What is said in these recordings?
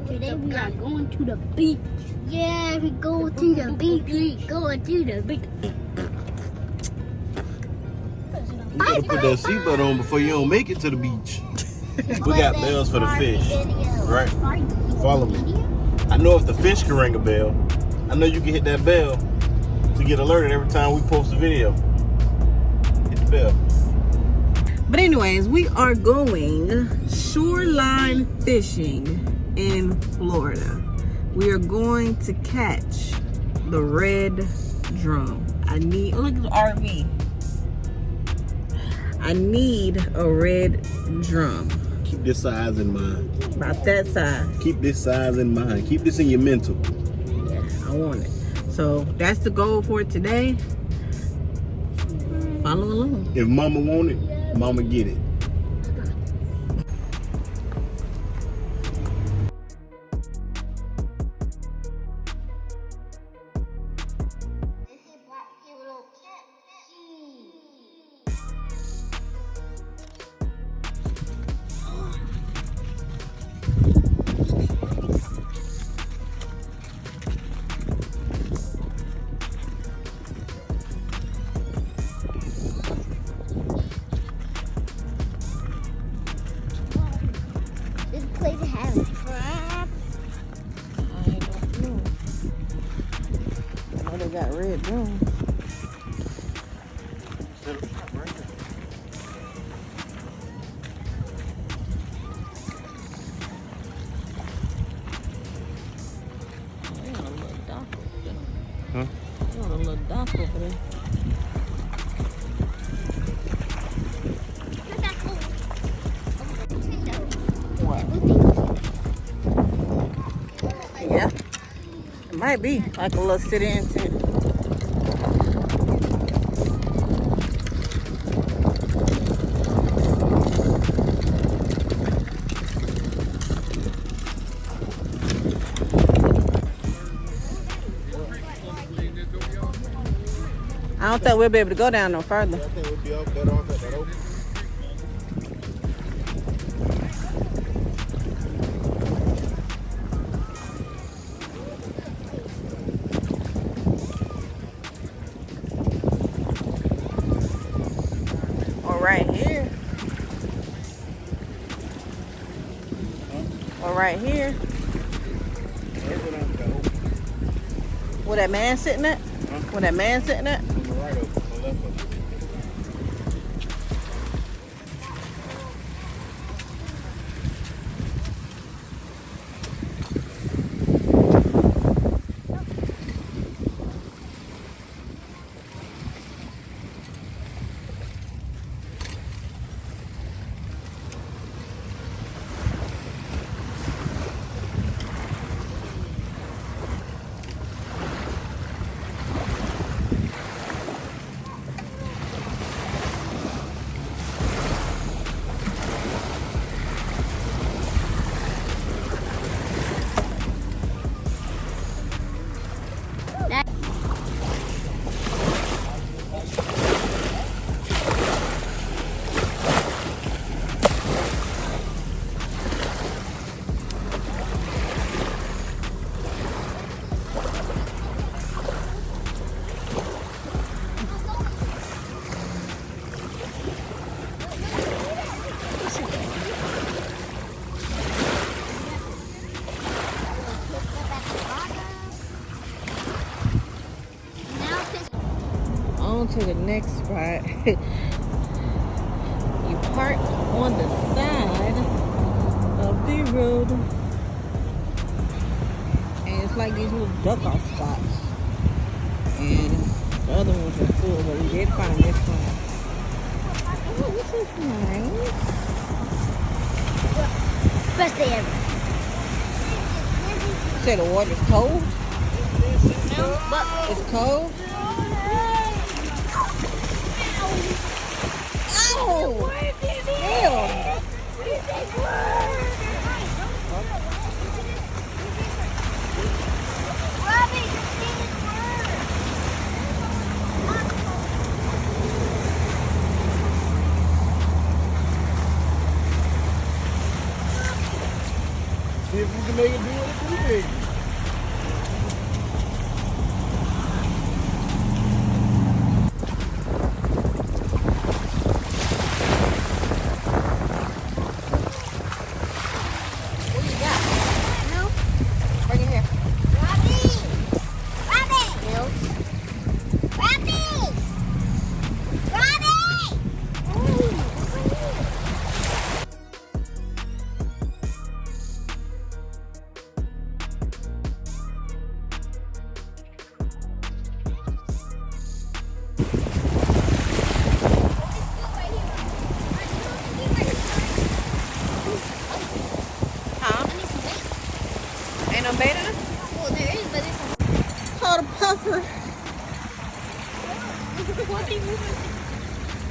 Today we are going to the beach. Yeah, we go to the beach. We going to the beach. You gotta put that seatbelt on before you don't make it to the beach. We got bells for the fish, right? Follow me. I know if the fish can ring a bell, I know you can hit that bell to get alerted every time we post a video. Hit the bell. But anyways, we are going shoreline fishing in Florida. We are going to catch the red drum. Look at the RV. I need a red drum. Keep this size in mind. About that size. Keep this size in mind. Keep this in your mental. Yeah, I want it. So that's the goal for today. Follow along. If mama want it, mama get it. Place having crabs. I don't know. Oh, they got red drums. They got a little dock over there. Huh? They got a little dock over there. Yeah, it might be like a little sit-in tent. I don't think we'll be able to go down no further. I think we'll be better off at that open. Right here. Or right here. Where that man sitting at? Where that man sitting at? On the right of it, on the left of it. On to the next spot. You park on the side of the road, and it's like these little duck off spots, and the other ones are full, but we did find this one. Oh, this is nice. Best day ever. You say the water's cold? No, but It's cold? Oh! Ew! See if you can make a deal with the baby. Ain't no bait in it? Well, there is, but it's Called a puffer.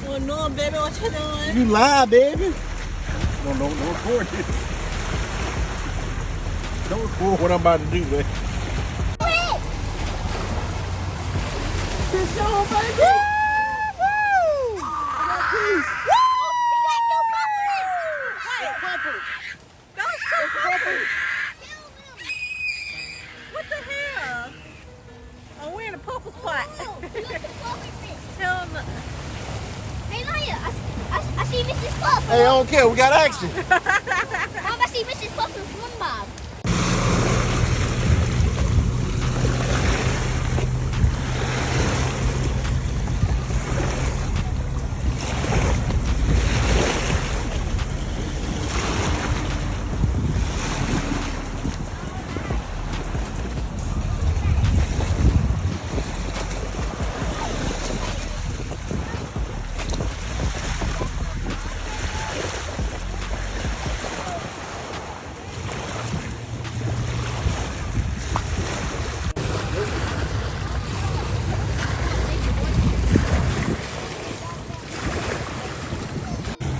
Oh no, baby, what you doing? You lie, baby. Don't record this. Don't record what I'm about to do, man. Fish on, baby. What the hell? Oh, we're in a puffer spot. Hell no. Hey, Maya, I see Mrs. Puff. Hey, I don't care. We got action. Mom, I see Mrs. Puff and Swim Bob.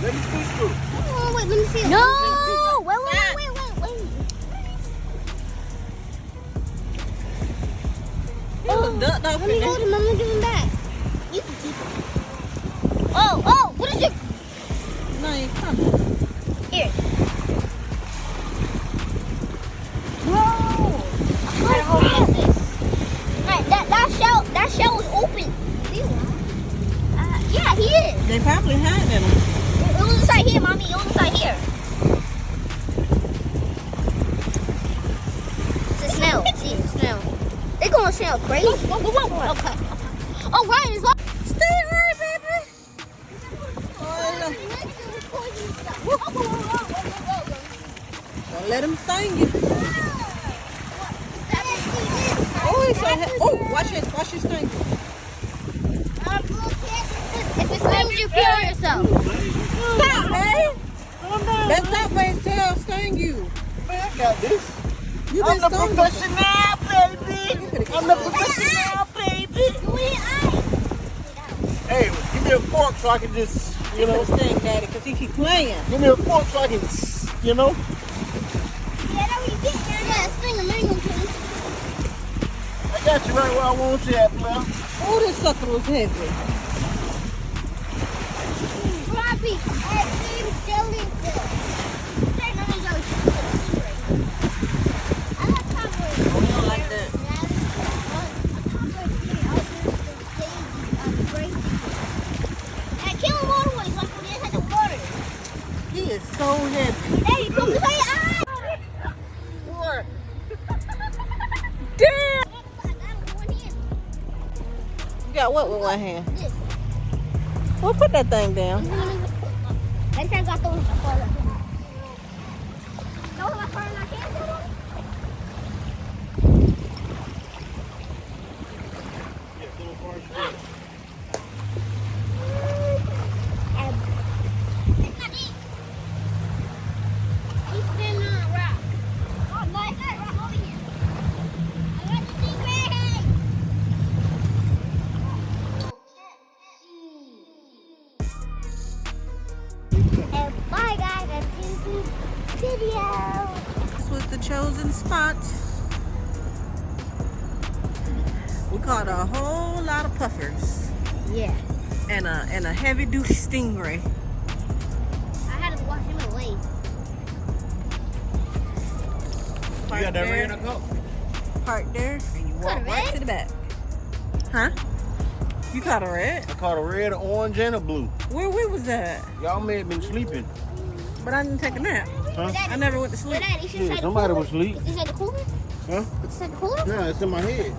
Let me push through. Oh, wait, let me see it. No! Wait. He was ducked off Let me in hold there. him. I'm gonna give him back. You can keep him. Oh, what is it? No, you coming. Here. Whoa! How is this? Right, that shell is open. Yeah, he is. They probably hiding in them. It was inside here, mommy. It was inside here. It's a snail. See, it's a snail. They're going to snail crazy. Whoa. Okay. Oh, Ryan is up. Stay right, baby. Oh, don't let him sting you. Oh, he's so oh, watch it sting you. If it stings you, kill yourself. Stop, man. That's not why his tail sting you. Man, I got this. You I'm been the stung professional, baby. I'm the professional, baby. Hey, give me a fork so I can just, you know. Sting, Daddy, because he keep playing. Give me a fork so I can, you know. Yeah, sting him. I got you right where I want you at, man. Oh, this sucker was heavy. Robbie, We don't like that. And kill him all the way, like when they had the water. He is so heavy. Hey, come to my eye! What? Damn! You got what with one hand? This. Well, put that thing down. That time got those far. Those are far enough. Bye guys, I've seen this video. This was the chosen spot. We caught a whole lot of puffers Yeah. and a heavy duty stingray. I had to wash him away. You got that red in the cup? Park there, and you walk Caught a right red? to the back. Huh? You caught a red? I caught a red, orange, and a blue. Where we was at? Y'all may have been sleeping. But I didn't take a nap. Huh? I never went to sleep. Dad, you should Yeah, say the somebody cooler. was asleep. Is this at the cooler? Huh? Is this at the cooler? Nah, it's in my head.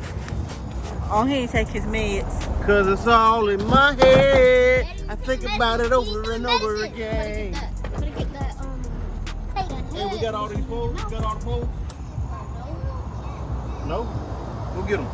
Oh, he ain't take his meds. Cause it's all in my head. Daddy, I you think take about it medicine. over You and take over medicine. again. I'm gonna get that, Hey, we got all these poles? We got all the poles? No? Go get them.